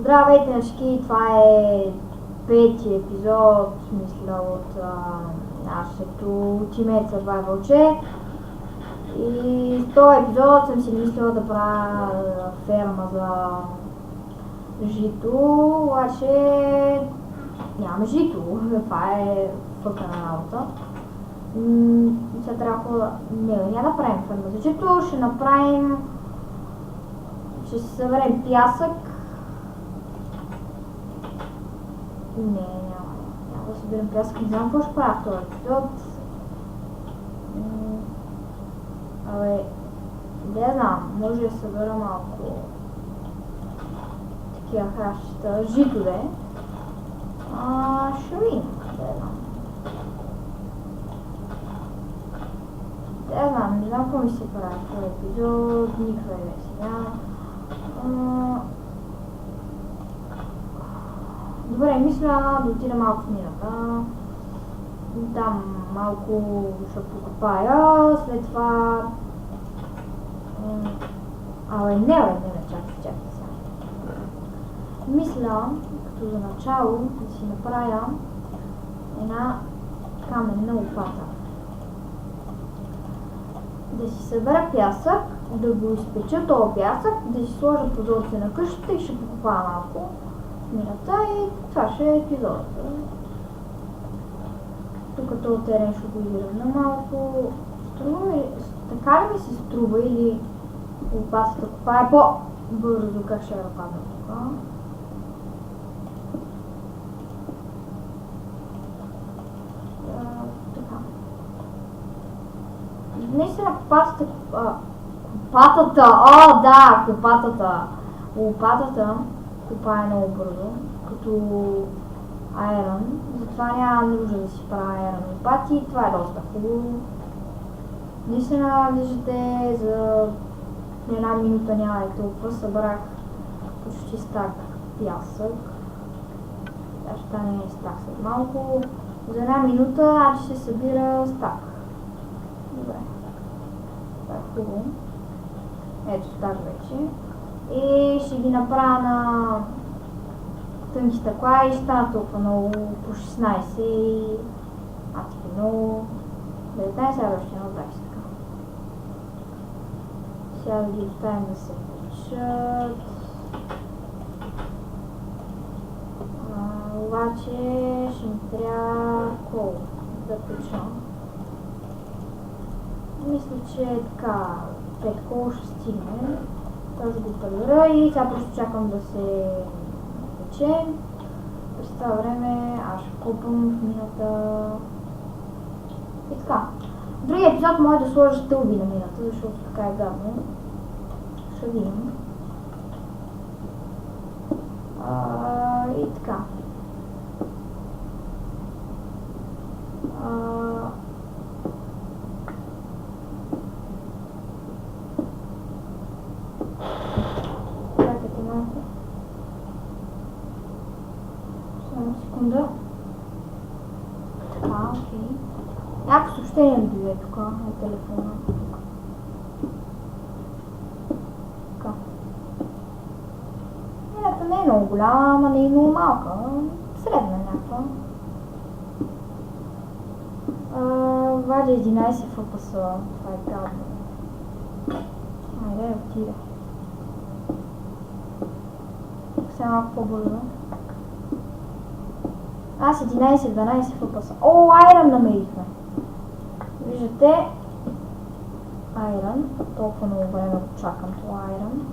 Здравейте, нашки! Това е пети епизод, мисля, от нашето Ultimate Survival Check. И с този епизод съм си мислила да правя ферма за жито, обаче нямаме жито. Това е фъка на работа. Сега трябва няма да правим ферма за жито, ще си съберем пясък. Няма да съберем пясък, не знам какво ще правя в този епизод. Не знам, може да събера малко такива хращета, жито де. Ще видим, не знам какво ми се прави в този епизод, никаква идея сега. Добре, мисля да отида малко в мината. Там малко ще покопая, след това... чакай сега. Мисля, като за начало, да си направя една каменна лопата. Да си събера пясък, да го изпеча този пясък, да си сложа прозорци на къщата и ще покопая малко мината и това ще е епизодът. Тук този терен ще го изравна малко. Така ли ми се струва или лопатата копае по-бързо, как ще я падна тук? Така. Наистина лопатата копае много бързо, като айрон, затова няма нужда да си правя айрон лопати, това е доста хубаво. Наистина, виждате, за една минута няма и толкова, събрах почти стак пясък. Тя ще стане стак след малко. За една минута ще се събира стак. Добре. Това е хубаво. Ето стак вече. И ще ги направя на тънки стъкла и ще стана толкова много, по 16 и много. 19, сега още едно 20 така. Сега да ги оставим да се печат. Обаче ще ми трябва кол да печа. Мисля, че така 5 кола ще стигне. Тази го превера и сега просто чакам да се пече. През това време аз ще купам в мината. И така. В другия епизод може да сложа стълби на мината, защото така е гадно. Ще видим. И така. Чакайте малко. Само секунда. Така, окей. Някакво съобщение ми дойде тук на телефона. Така. Мината не е много голяма, ама не е много малка. Средна някаква. Вадя 11 FPS. Това е гадно. Айде, отиде. Сега малко по-бързо. Аз 11-12 FPS. О, айрон намерихме! Виждате, айрон. Толкова много време го чакам това айрон.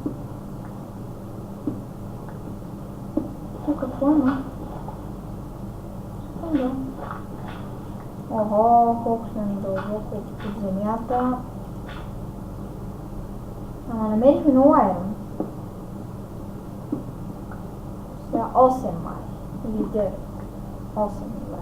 Тук какво има? Секунда. Ого, колко сме надълбоко под земята. Ама намерихме много айрон. Сега 8 май. Или 9. 8, добре.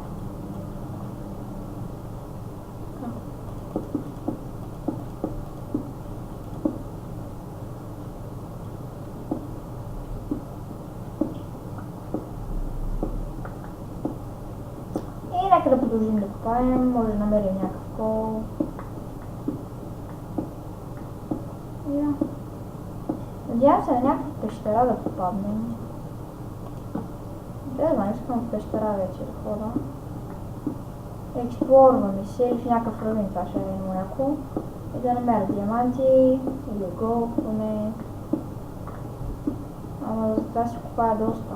И нека да продължим да копаем, може да намерим някакъв кол. Надявам се на някаква пещера да попаднем. Трябва, искам в пещера вече да хода. Експлорваме се или в някакъв равен, това ще е много яко. И да намеря диаманти или голд, поне. Ама за това си купая доста.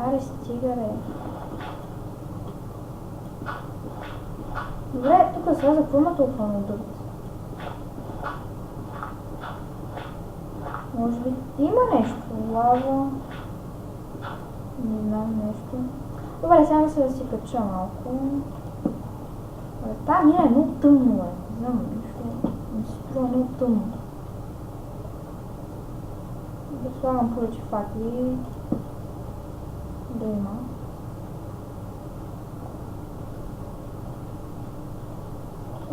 Аре стига бе. Добре, тук сега за какво има толкова много дърт? Може би има нещо, лава. Не знам нещо. Добре, сега да се кача малко. Тази мина е много тъмно, бе. Не знам нещо. Не се струва много тъмно. Да слагам повече факли. Да има.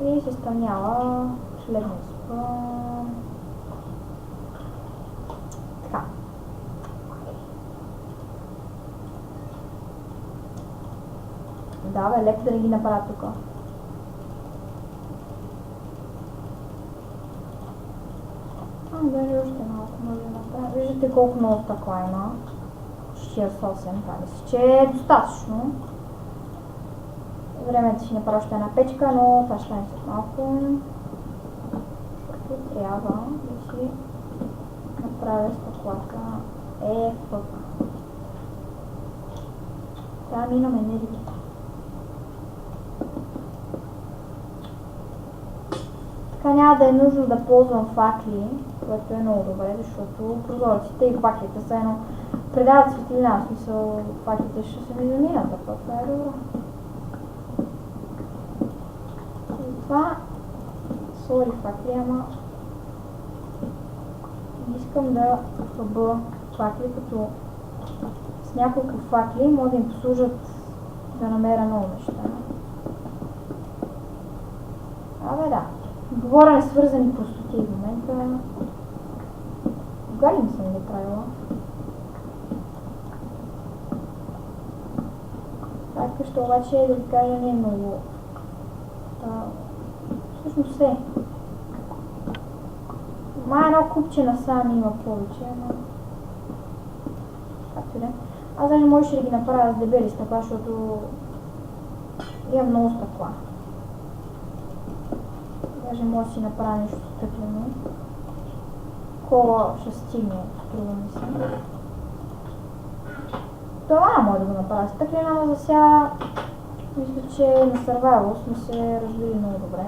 И се стъмнява шлемния спън. Така. Да, бе, леко да не ги направя тук. Даже още малко може да направя. Виждате колко много стъкла има. 48, това мисля, че е достатъчно. Време да си направя още една печка, но това ще е след малко. Защото трябва да си направя стъклата. Фък. Трябва да минаме енергията. Така няма да е нужно да ползвам факли, което е много добре, защото прозорците и факлите са едно предават светлина, в смисъл факлите ще се ми заминат, а това е добро. И това сори факли, ама искам да хъба факли, като с няколко факли може да им послужат да намеря много неща. Абе да. Говоря свързани простоти в момента. Кога ли не съм ги правила? Тази къща обаче, да ви кажа, не е много. Всъщност все. Едно купче насам има повече, но... Както и да. Аз даже можеше да ги направя с дебели стъкла, защото имам много стъкла. Даже може да си направя нещо стъклено. Кола ще стигне, струва ми се. Това може да го направя стъклено, но за сега мисля, че на Survival сме се разбили много добре.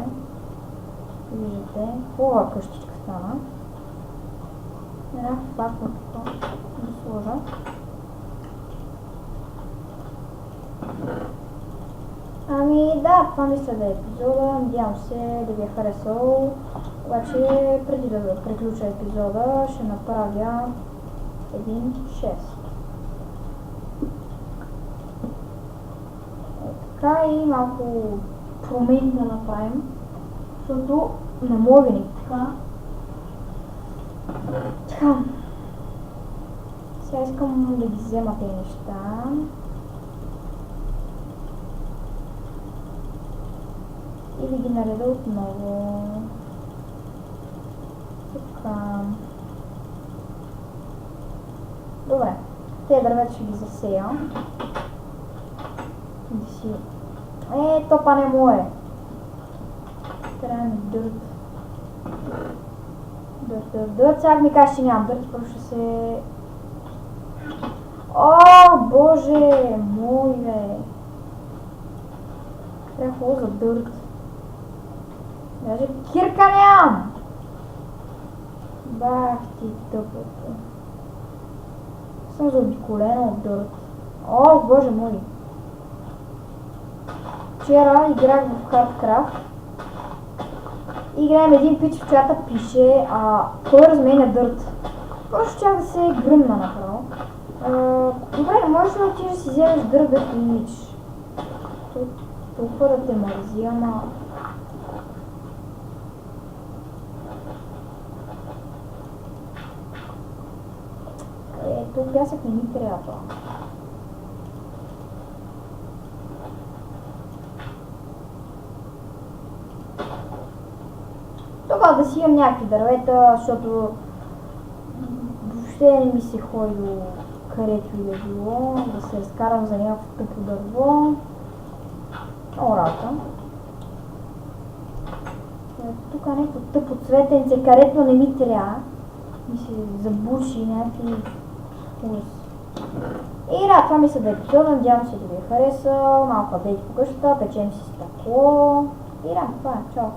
Виждате, хубава къщичка стана. Една факла тук да сложа. Ами да, това мисля да е епизода, надявам се да ви е харесал, обаче преди да приключа епизода ще направя един 6. Така и малко промени да направим, защото не мога винаги така. Така. Сега искам да ги взема тези неща. И да ги нареда отново. Така. Добре. Тези дървета ще ги засея. Да си... топа не му е. Трябва ми дърт. Дърт. Сега ми кажеш, че нямам дърт, просто ще се... О, боже мой, бе. Трябва хубаво за дърт. Даже кирка нямам! Бах ти тъпото. Съм заобиколена от дърт. О, боже мой! Вчера играх в Hardcraft и гледам един пич в чата пише, кой разменя дърт. Просто чак да се гръмна направо. Добре, не можеш да отидеш да си вземеш дърт да ти ничеш. Толкова да те мързи, ама... Тук пясък не ми трябва. Тогава да си имам някакви дървета, защото Въобще не ми се ходи до където и да било, да се разкарам за някакво тъпо дърво. Много работа. Тук някакво тъпо цветенце, където не ми трябва. Ми се забуши някакви ужас. И да, това ми се да епизода, надявам се да ви е харесал. Малко апдейт по къщата, печем си стъкло. И да, това е, чао!